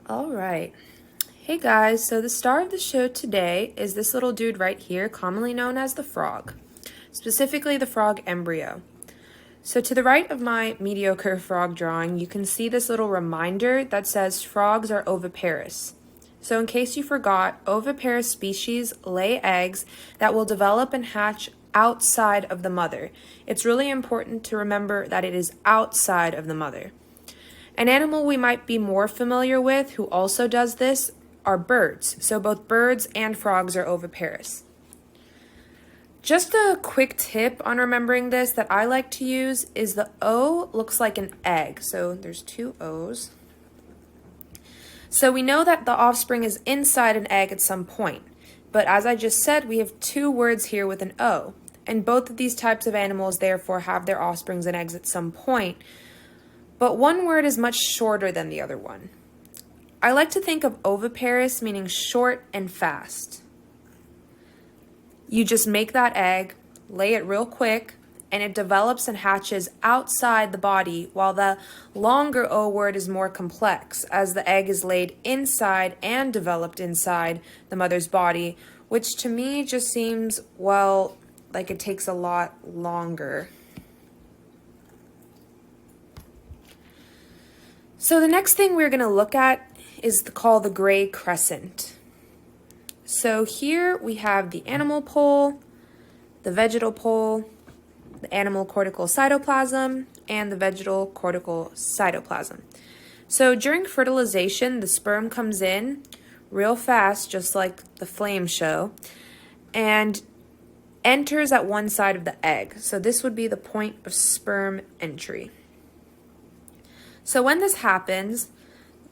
All right. Hey guys, so the star of the show today is this little dude right here, commonly known as the frog, specifically the frog embryo. So to the right of my mediocre frog drawing, you can see this little reminder that says frogs are oviparous. So in case you forgot, oviparous species lay eggs that will develop and hatch outside of the mother. It's really important to remember that it is outside of the mother. An animal we might be more familiar with who also does this are birds. So both birds and frogs are oviparous. Just a quick tip on remembering this that I like to use is the O looks like an egg. So there's two O's. So we know that the offspring is inside an egg at some point. But as I just said, we have two words here with an O. And both of these types of animals therefore have their offsprings and eggs at some point. But one word is much shorter than the other one. I like to think of oviparous meaning short and fast. You just make that egg, lay it real quick, and it develops and hatches outside the body, while the longer O word is more complex, as the egg is laid inside and developed inside the mother's body, which to me just seems, well, like it takes a lot longer. So the next thing we're going to look at is called the gray crescent. So here we have the animal pole, the vegetal pole, the animal cortical cytoplasm, and the vegetal cortical cytoplasm. So during fertilization, the sperm comes in real fast, just like the flame show, and enters at one side of the egg. So this would be the point of sperm entry. So when this happens,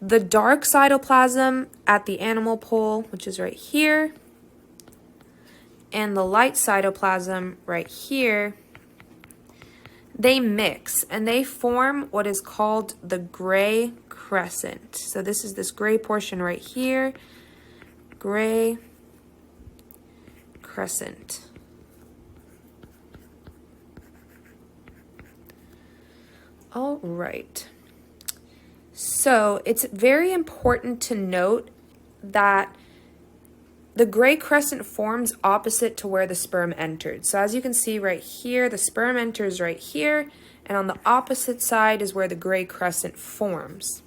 the dark cytoplasm at the animal pole, which is right here, and the light cytoplasm right here, they mix and they form what is called the gray crescent. So this is this gray portion right here, gray crescent. All right. So it's very important to note that the gray crescent forms opposite to where the sperm entered. So as you can see right here, the sperm enters right here, and on the opposite side is where the gray crescent forms.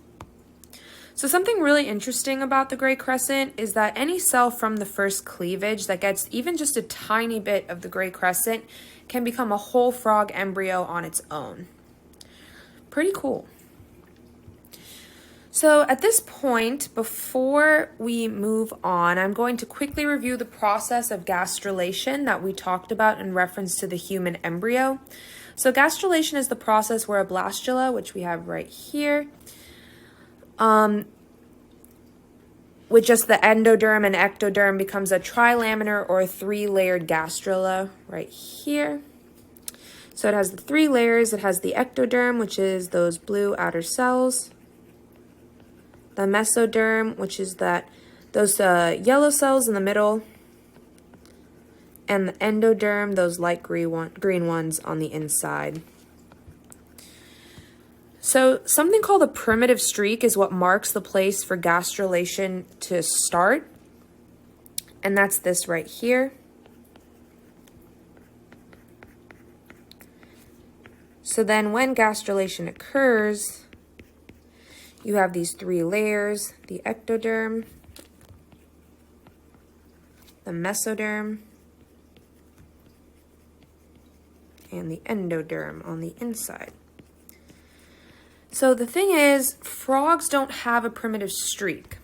So something really interesting about the gray crescent is that any cell from the first cleavage that gets even just a tiny bit of the gray crescent can become a whole frog embryo on its own. Pretty cool. So at this point, before we move on, I'm going to quickly review the process of gastrulation that we talked about in reference to the human embryo. So gastrulation is the process where a blastula, which we have right here, with just the endoderm and ectoderm becomes a trilaminar or a three-layered gastrula right here. So it has the three layers. It has the ectoderm, which is those blue outer cells. The mesoderm, which is those yellow cells in the middle, and the endoderm, those light green ones on the inside. So something called a primitive streak is what marks the place for gastrulation to start, and that's this right here. So then when gastrulation occurs, you have these three layers, the ectoderm, the mesoderm, and the endoderm on the inside. So the thing is, frogs don't have a primitive streak.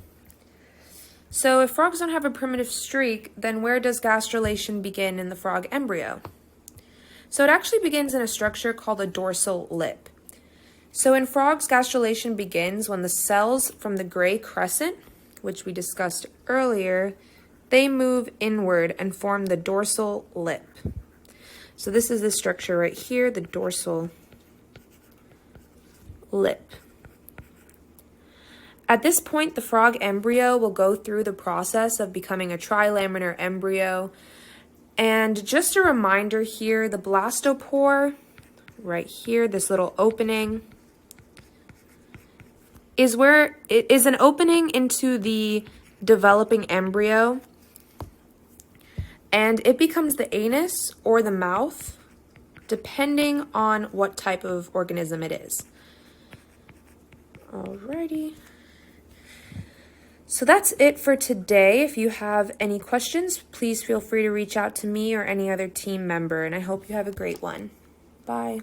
So if frogs don't have a primitive streak, then where does gastrulation begin in the frog embryo? So it actually begins in a structure called a dorsal lip. So in frogs, gastrulation begins when the cells from the gray crescent, which we discussed earlier, they move inward and form the dorsal lip. So this is the structure right here, the dorsal lip. At this point, the frog embryo will go through the process of becoming a trilaminar embryo. And just a reminder here, the blastopore, right here, this little opening, is where it is an opening into the developing embryo, and it becomes the anus or the mouth, depending on what type of organism it is. Alrighty. So that's it for today. If you have any questions, please feel free to reach out to me or any other team member, and I hope you have a great one. Bye.